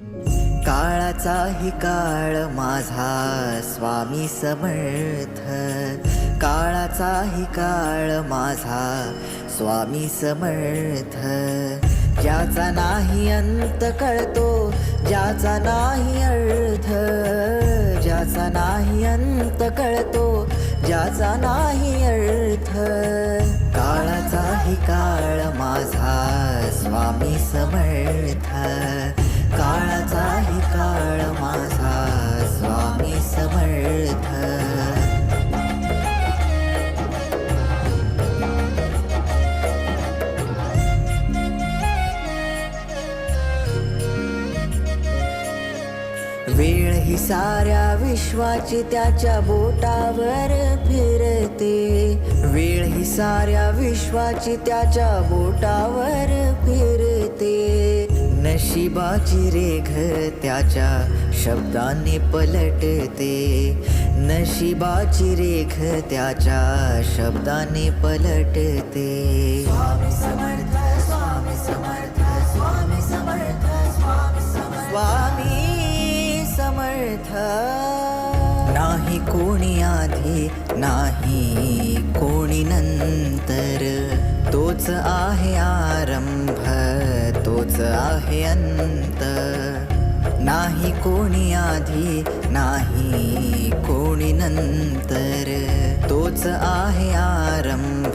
काळाचाही काळ माझा स्वामी समर्थ, काळाचाही काळ माझा स्वामी समर्थ. ज्याचा नाही अंत कळतो, ज्याचा नाही अर्थ, ज्याचा नाही अंत कळतो, ज्याचा नाही अर्थ. काळाचाही काळ माझा स्वामी समर्थ, काळाचाही काळ माझा स्वामी समर्थ. वेळ ही साऱ्या विश्वाची त्याच्या बोटावर फिरते, वेळ ही साऱ्या विश्वाची त्याच्या बोटावर फिरते. नशिबाची रेघ त्याच्या शब्दांनी पलटते, नशिबाची रेघ त्याच्या शब्दांनी पलटते. स्वामी समर्थ, स्वामी समर्थ, स्वामी समर्थ, स्वामी समर्थ, स्वामी समर्थ. नाही कोणी आधी, नाही कोणी नंतर, तोच आहे आरंभ, तोच आहे अंत. नाही कोणी आधी, नाही कोणी नंतर, तोच आहे आरंभ,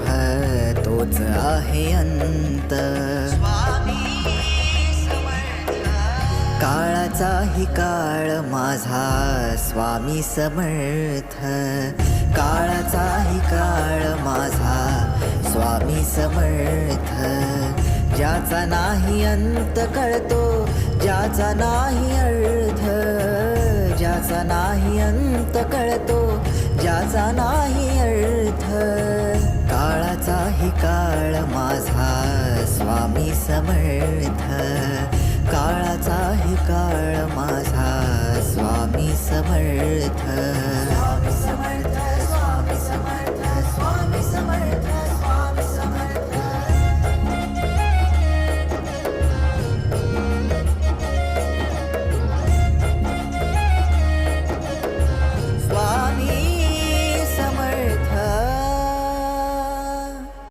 तोच आहे अंत. काळाचाही काळ माझा स्वामी समर्थ, काळाचाही काळ माझा स्वामी समर्थ. ज्याचा नाही अंत कळतो, ज्याचा नाही अर्थ, ज्याचा नाही अंत कळतो, ज्याचा नाही अर्थ. काळाचाही काळ माझा स्वामी समर्थ, काळाचाही काळ माझा स्वामी समर्थ. स्वामी समर्थ, स्वामी समर्थ, स्वामी समर्थ.